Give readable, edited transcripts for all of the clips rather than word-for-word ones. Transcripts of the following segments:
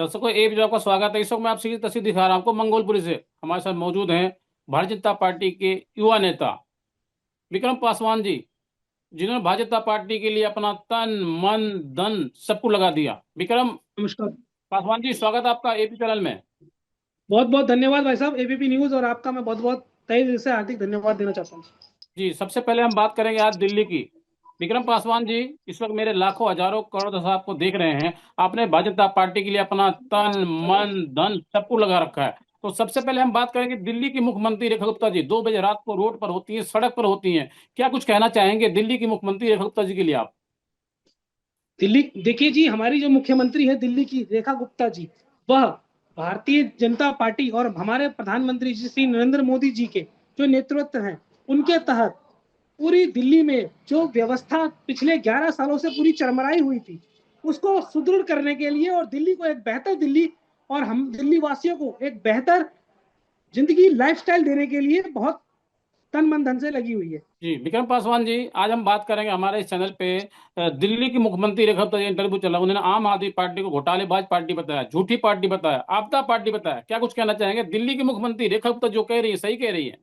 दर्शकों, एक वीडियो आपका स्वागत है। इस वक्त मैं आपसे की तस्वीर दिखा रहा हूं आपको मंगोलपुरी से। हमारे साथ मौजूद हैं भारतीय जनता पार्टी के युवा नेता विक्रम पासवान जी, जिन्होंने भारतीय जनता पार्टी के लिए अपना तन मन धन सब कुछ लगा दिया। विक्रम नमस्कार। पासवान जी, स्वागत है आपका एपी चैनल में। बहुत बहुत धन्यवाद भाई साहब, एबीपी न्यूज और आपका मैं बहुत बहुत तहे दिल से हार्दिक धन्यवाद देना चाहता हूँ। जी, सबसे पहले हम बात करेंगे आज दिल्ली की। विक्रम पासवान जी, इस वक्त मेरे लाखों हजारों करोड़ दर्शक आपको देख रहे हैं। आपने भारतीय जनता पार्टी के लिए अपना तन मन धन सब कुछ लगा रखा है। तो सबसे पहले हम बात करेंगे दिल्ली की मुख्यमंत्री रेखा गुप्ता जी, 2 बजे रात को रोड पर होती है, सड़क पर होती हैं। क्या कुछ कहना चाहेंगे दिल्ली की मुख्यमंत्री रेखा गुप्ता जी के लिए आप? दिल्ली देखिए जी, हमारी जो मुख्यमंत्री है दिल्ली की, रेखा गुप्ता जी, वह भारतीय जनता पार्टी और हमारे प्रधानमंत्री जी श्री नरेंद्र मोदी जी के जो नेतृत्व हैं, उनके तहत पूरी दिल्ली में जो व्यवस्था पिछले 11 सालों से पूरी चरमराई हुई थी, उसको सुदृढ़ करने के लिए और दिल्ली को एक बेहतर दिल्ली और हम दिल्ली वासियों को एक बेहतर जिंदगी लाइफस्टाइल देने के लिए बहुत तन मन धन से लगी हुई है। जी विक्रम पासवान जी, आज हम बात करेंगे हमारे इस चैनल पे दिल्ली की मुख्यमंत्री रेखा गुप्ता जी इंटरव्यू चला। उन्होंने आम आदमी पार्टी को घोटालेबाज पार्टी बताया, झूठी पार्टी बताया, आपदा पार्टी बताया। क्या कुछ कहना चाहेंगे? दिल्ली की मुख्यमंत्री रेखा गुप्ता जो कह रही है सही कह रही है?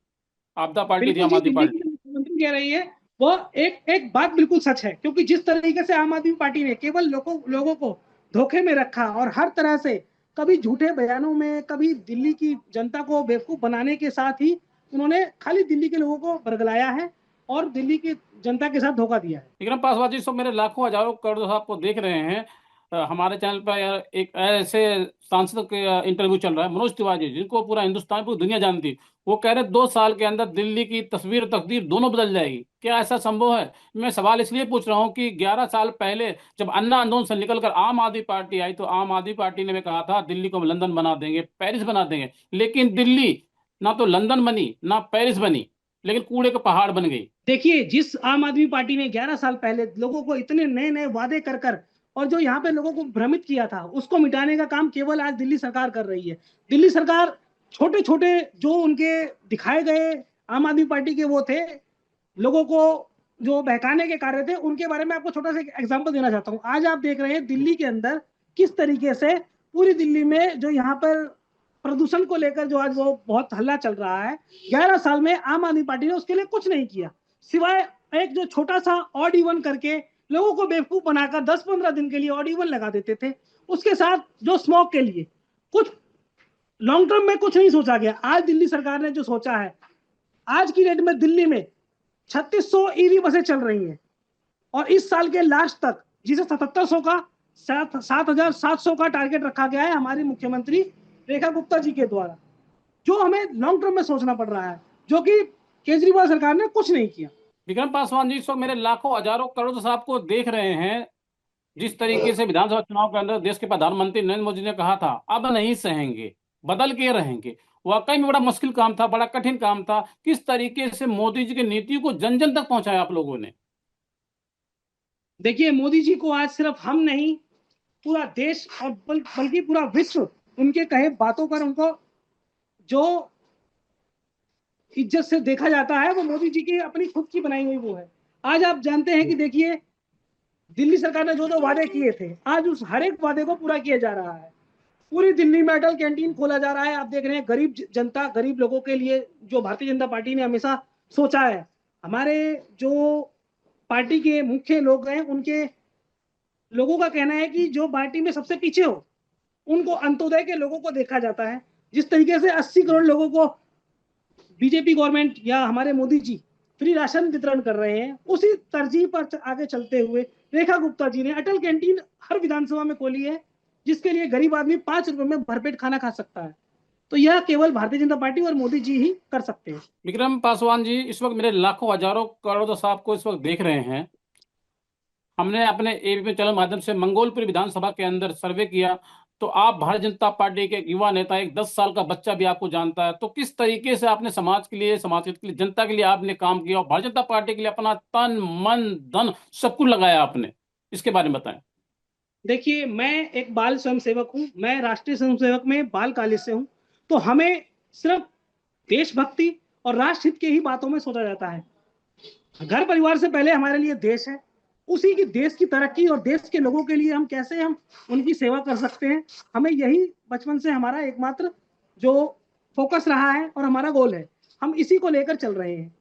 आपदा पार्टी थी बिल्कुल आम जी, आदमी दिल्ली की पार्टी। जो मुख्यमंत्री कह रही है वो एक एक बात बिल्कुल सच है, क्योंकि जिस तरीके से आम आदमी पार्टी ने केवल लोगों को धोखे में रखा और हर तरह से कभी झूठे बयानों में, कभी दिल्ली की जनता को बेवकूफ बनाने के साथ ही उन्होंने खाली दिल्ली के लोगों को बरगलाया है और दिल्ली की जनता के साथ धोखा दिया है। विक्रम पासवान जी, सब मेरे लाखों हजारों करोड़ों आपको देख रहे हैं। हमारे चैनल पर यार एक ऐसे सांसद के इंटरव्यू चल रहा है, मनोज तिवारी, जिनको पूरा हिंदुस्तान पूरी दुनिया जानती। वो कह रहे 2 साल के अंदर दिल्ली की तस्वीर तकदीर दोनों बदल जाएगी। क्या ऐसा संभव है? मैं सवाल इसलिए पूछ रहा हूँ कि 11 साल पहले जब अन्ना आंदोलन से निकलकर आम आदमी पार्टी आई तो आम आदमी पार्टी ने भी कहा था दिल्ली को हम लंदन बना देंगे, पेरिस बना देंगे। लेकिन दिल्ली ना तो लंदन बनी ना पेरिस बनी, लेकिन कूड़े का पहाड़ बन गई। देखिए, जिस आम आदमी पार्टी ने 11 साल पहले लोगों को इतने नए नए वादे कर कर और जो यहाँ पे लोगों को भ्रमित किया था, उसको मिटाने का काम केवल आज दिल्ली सरकार कर रही है। दिल्ली सरकार छोटे छोटे जो उनके दिखाए गए आम आदमी पार्टी के वो थे, लोगों को जो बहकाने के कार्य थे, उनके बारे में आपको छोटा सा एग्जांपल देना चाहता हूँ। आज आप देख रहे हैं दिल्ली के अंदर किस तरीके से पूरी दिल्ली में जो यहाँ पर प्रदूषण को लेकर जो आज वो बहुत हल्ला चल रहा है, 11 साल में आम आदमी पार्टी ने उसके लिए कुछ नहीं किया, सिवाय एक जो छोटा सा ऑड इवन करके लोगों को बेवकूफ बनाकर 10-15 दिन के लिए ऑड इवन लगा देते थे। उसके साथ जो स्मोक के लिए कुछ लॉन्ग टर्म में कुछ नहीं सोचा गया। आज दिल्ली सरकार ने जो सोचा है, आज की डेट में दिल्ली में 3600 ईवी बसें चल रही हैं और इस साल के लास्ट तक जिसे 7700 का 7700 का टारगेट रखा गया है हमारी मुख्यमंत्री रेखा गुप्ता जी के द्वारा, जो हमें लॉन्ग टर्म में सोचना पड़ रहा है, जो कि केजरीवाल सरकार ने कुछ नहीं किया। विक्रम पासवान जी, इस वक्त मेरे लाखों हजारों करोड़ तो आपको देख रहे हैं। जिस तरीके से विधानसभा चुनाव के अंदर देश के प्रधानमंत्री नरेंद्र मोदी ने कहा था अब नहीं सहेंगे, बदल के रहेंगे। वाकई में बड़ा मुश्किल काम था, बड़ा कठिन काम था। किस तरीके से मोदी जी की नीति को जन जन तक पहुंचाया आप लोगों ने? देखिए, मोदी जी को आज सिर्फ हम नहीं, पूरा देश और बल्कि पूरा विश्व उनके कहे बातों पर उनको जो इज्जत से देखा जाता है, वो मोदी जी की अपनी खुद की बनाई हुई वो है। आज आप जानते हैं कि देखिए, दिल्ली सरकार ने जो जो वादे किए थे, आज उस हर एक वादे को पूरा किया जा रहा है। पूरी दिल्ली में अटल कैंटीन खोला जा रहा है। आप देख रहे हैं गरीब जनता, गरीब लोगों के लिए जो भारतीय जनता पार्टी ने हमेशा सोचा है, हमारे जो पार्टी के मुख्य लोग हैं, उनके लोगों का कहना है कि जो पार्टी में सबसे पीछे हो उनको अंत्योदय के लोगों को देखा जाता है। जिस तरीके से 80 करोड़ लोगों को बीजेपी गवर्नमेंट या हमारे मोदी जी फ्री राशन वितरण कर रहे हैं, उसी तरजीह पर आगे चलते हुए रेखा गुप्ता जी ने अटल कैंटीन हर विधानसभा में खोली है, जिसके लिए गरीब आदमी 5 रुपए में भरपेट खाना खा सकता है। तो यह केवल भारतीय जनता पार्टी और मोदी जी ही कर सकते हैं। विक्रम पासवान जी, इस वक्त मेरे लाखों हजारों करोड़ तो आपको इस वक्त देख रहे हैं। हमने अपने एबीपी चैनल माध्यम से मंगोलपुर विधानसभा के अंदर सर्वे किया। तो आप भारतीय जनता पार्टी के एक युवा नेता, एक 10 साल का बच्चा भी आपको जानता है। तो किस तरीके से आपने समाज के लिए, समाज के लिए, जनता के लिए आपने काम किया और भारतीय जनता पार्टी के लिए अपना तन मन धन सब कुछ लगाया आपने, इसके बारे में बताएं। देखिए, मैं एक बाल स्वयंसेवक हूँ, मैं राष्ट्रीय स्वयंसेवक में बाल कॉलेज से हूँ। तो हमें सिर्फ देशभक्ति और राष्ट्र हित के ही बातों में सोचा जाता है। घर परिवार से पहले हमारे लिए देश है, उसी की देश की तरक्की और देश के लोगों के लिए हम कैसे हम उनकी सेवा कर सकते हैं, हमें यही बचपन से हमारा एकमात्र जो फोकस रहा है और हमारा गोल है, हम इसी को लेकर चल रहे हैं।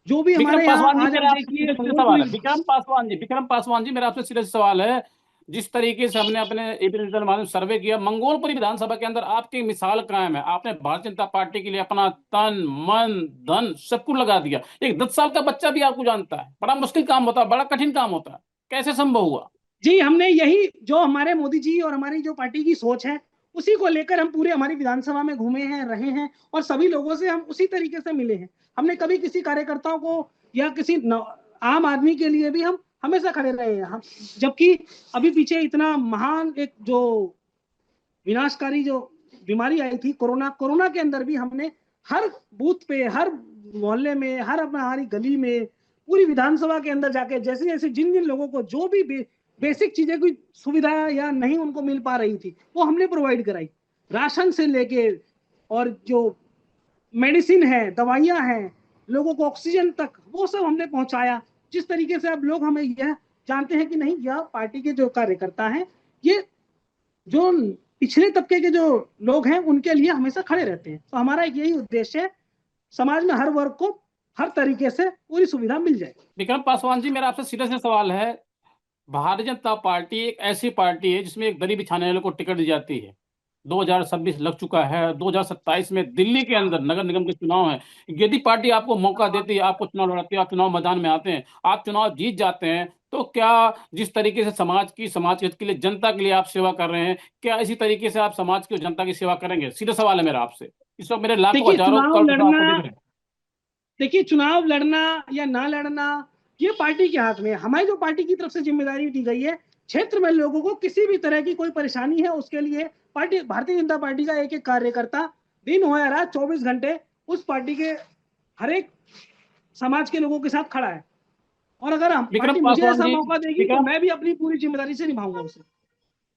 जो भी विक्रम हमारे यहाँ पासवान जी, आज आप मेरा आपसे देखिए सीधा सीधा सवाल है। मंगोलपुरी। विक्रम पासवान जी, मेरा आपसे सीधा सीधा सवाल है। जिस तरीके से हमने अपने एपी डिजिटल माध्यम से सर्वे किया, मंगोलपुरी विधानसभा के अंदर आपकी मिसाल कायम है। आपने भारतीय जनता पार्टी के लिए अपना तन मन धन सब कुछ लगा दिया। एक 10 साल का बच्चा भी आपको जानता है। बड़ा मुश्किल काम होता है, बड़ा कठिन काम होता है। कैसे संभव हुआ? जी, हमने यही जो हमारे मोदी जी और हमारी जो पार्टी की सोच है, उसी को लेकर हम पूरे हमारी विधानसभा में घूमे हैं, रहे हैं, और सभी लोगों से हम उसी तरीके से मिले हैं। हमने कभी किसी कार्यकर्ताओं को या किसी आम आदमी के लिए भी हम हमेशा खड़े रहे हैं। हम जबकि अभी पीछे इतना महान एक जो विनाशकारी जो बीमारी आई थी कोरोना, कोरोना के अंदर भी हमने हर बूथ पे, हर मोहल्ले में, हर हमारी गली में, पूरी विधानसभा के अंदर जाके जैसे जैसे जिन जिन लोगों को जो भी बेसिक चीजें कोई सुविधा या नहीं उनको मिल पा रही थी, वो हमने प्रोवाइड कराई। राशन से लेके और जो मेडिसिन है, दवाइयां हैं, लोगों को ऑक्सीजन तक, वो सब हमने पहुंचाया। जिस तरीके से अब लोग हमें यह जानते हैं कि नहीं, यह पार्टी के जो कार्यकर्ता हैं, ये जो पिछले तबके के जो लोग हैं उनके लिए हमेशा खड़े रहते हैं। तो हमारा यही उद्देश्य है, समाज में हर वर्ग को हर तरीके से पूरी सुविधा मिल जाए। विक्रम पासवान जी, मेरा आपसे सीधा सीधा सवाल है। भारतीय जनता पार्टी एक ऐसी पार्टी है जिसमें एक दरी बिछाने वाले को टिकट दी जाती है। 2026 लग चुका है, 2027 में दिल्ली के अंदर नगर निगम के चुनाव है। यदि पार्टी आपको मौका देती है, आपको चुनाव लड़ाती है, आप चुनाव मैदान में आते हैं, आप चुनाव जीत जाते हैं, तो क्या जिस तरीके से समाज के हित के लिए, जनता के लिए आप सेवा कर रहे हैं, क्या इसी तरीके से आप समाज की और जनता की सेवा करेंगे? सीधा सवाल है मेरा आपसे। इस वक्त मेरे लाखों देखिए हजारों चुनाव करोड़ लड़ना आपको देख रहे हैं। देखिए चुनाव लड़ना या ना लड़ना ये पार्टी के हाथ में है। हमारी जो पार्टी की तरफ से जिम्मेदारी दी गई है, क्षेत्र में लोगों को किसी भी तरह की कोई परेशानी है उसके लिए पार्टी, भारतीय जनता पार्टी का एक एक कार्यकर्ता दिन हो या रात 24 घंटे उस पार्टी के हर एक समाज के लोगों के साथ खड़ा है। और अगर हम विक्रम पार्टी मुझे पासवान ऐसा जी, मौका देगी तो विक्रम मैं भी अपनी पूरी जिम्मेदारी से निभाऊंगा उसे।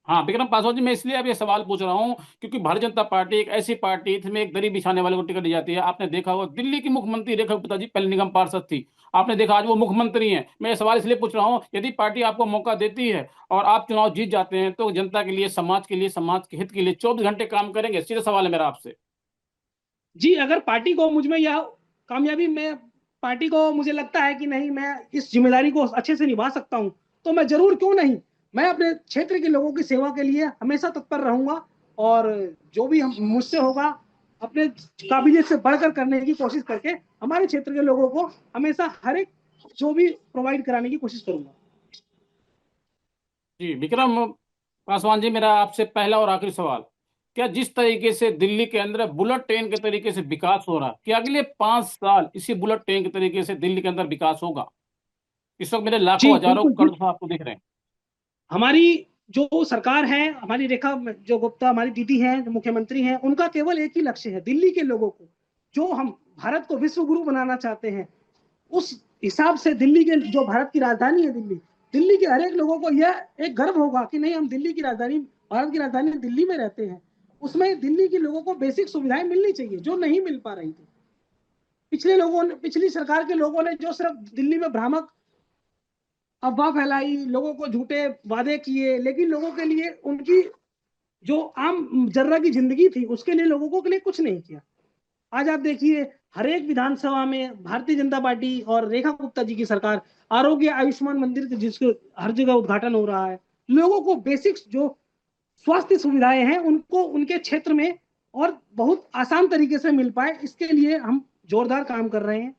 हाँ, विक्रम पासवान जी, मैं इसलिए अब ये सवाल पूछ रहा हूँ क्योंकि भारतीय जनता पार्टी एक ऐसी पार्टी है जिसमें एक दरी बिछाने वाले को टिकट दी जाती है। आपने देखा होगा, दिल्ली की मुख्यमंत्री रेखा गुप्ता जी पहले निगम पार्षद थी। आपने देखा आज वो मुख्यमंत्री हैं। मैं ये सवाल इसलिए पूछ रहा हूँ, यदि पार्टी आपको मौका देती है और आप चुनाव जीत जाते हैं, तो जनता के लिए, समाज के लिए, समाज के हित के लिए 24 घंटे काम करेंगे? सीधा सवाल है मेरा आपसे। जी, अगर पार्टी को मुझ में यह कामयाबी में, पार्टी को मुझे लगता है कि नहीं मैं इस जिम्मेदारी को अच्छे से निभा सकता हूं, तो मैं जरूर, क्यों नहीं, मैं अपने क्षेत्र के लोगों की सेवा के लिए हमेशा तत्पर रहूंगा। और जो भी हम मुझसे होगा, अपने काबिलियत से बढ़कर करने की कोशिश करके हमारे क्षेत्र के लोगों को हमेशा हर एक जो भी प्रोवाइड कराने की कोशिश करूंगा। जी विक्रम पासवान जी, मेरा आपसे पहला और आखिरी सवाल। क्या जिस तरीके से दिल्ली के अंदर बुलेट ट्रेन के तरीके से विकास हो रहा है, क्या अगले 5 साल इसी बुलेट ट्रेन के तरीके से दिल्ली के अंदर विकास होगा? इस वक्त मेरे जी लाखों हजारों बिल्कुल। करोड़ आपको दिख रहे हैं। हमारी जो सरकार है, हमारी रेखा जो गुप्ता हमारी दीदी हैं, जो मुख्यमंत्री हैं, उनका केवल एक ही लक्ष्य है, दिल्ली के लोगों को, जो हम भारत को विश्व गुरु बनाना चाहते हैं, उस हिसाब से दिल्ली के, जो भारत की राजधानी है दिल्ली, दिल्ली के हर एक लोगों को यह एक गर्व होगा कि नहीं, हम दिल्ली की राजधानी, भारत की राजधानी दिल्ली में रहते हैं। उसमें दिल्ली के लोगों को बेसिक सुविधाएं मिलनी चाहिए जो नहीं मिल पा रही थी। पिछली सरकार के लोगों ने जो सिर्फ दिल्ली में भ्रामक अफवाह फैलाई, लोगों को झूठे वादे किए, लेकिन लोगों के लिए उनकी जो आम जर्रा की जिंदगी थी उसके लिए लोगों को के लिए कुछ नहीं किया। आज आप देखिए, हर एक विधानसभा में भारतीय जनता पार्टी और रेखा गुप्ता जी की सरकार, आरोग्य आयुष्मान मंदिर के जिसको हर जगह उद्घाटन हो रहा है, लोगों को बेसिक्स जो स्वास्थ्य सुविधाएं हैं उनको उनके क्षेत्र में और बहुत आसान तरीके से मिल पाए, इसके लिए हम जोरदार काम कर रहे हैं।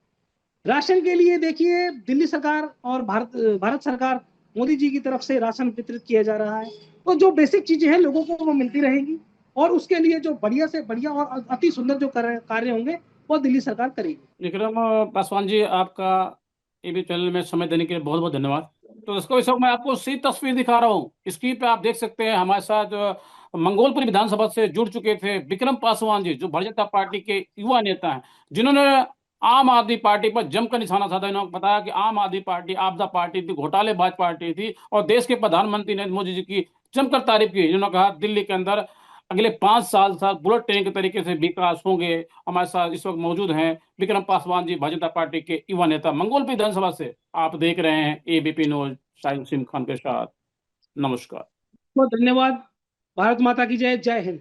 राशन के लिए देखिए, दिल्ली सरकार और भारत सरकार मोदी जी की तरफ से राशन वितरित किया जा रहा है। तो जो बेसिक चीजें हैं लोगों को वो मिलती रहेंगी, और उसके लिए जो बढ़िया से बढ़िया और अति सुंदर जो कार्य होंगे वो दिल्ली सरकार करेगी। विक्रम पासवान जी, आपका एबी चैनल में समय देने के लिए बहुत बहुत धन्यवाद। तो इसको इस वक्त मैं आपको सीधी तस्वीर दिखा रहा हूँ, स्क्रीन पे आप देख सकते हैं। हमारे साथ मंगोलपुरी विधानसभा से जुड़ चुके थे विक्रम पासवान जी, जो भारतीय जनता पार्टी के युवा नेता हैं, जिन्होंने आम आदमी पार्टी पर जमकर निशाना साधा। इन्होंने बताया कि आम आदमी पार्टी आपदा पार्टी थी, घोटालेबाज पार्टी थी, और देश के प्रधानमंत्री नरेंद्र मोदी जी की जमकर तारीफ की। इन्होंने कहा दिल्ली के अंदर अगले 5 साल साल बुलेट ट्रेन के तरीके से विकास होंगे। हमारे साथ इस वक्त मौजूद हैं विक्रम पासवान जी, भारतीय जनता पार्टी के युवा नेता, मंगोलपी विधानसभा से। आप देख रहे हैं ABP news, Shahid SIM Khan के साथ। नमस्कार। बहुत धन्यवाद। भारत माता की जय। जय हिंद।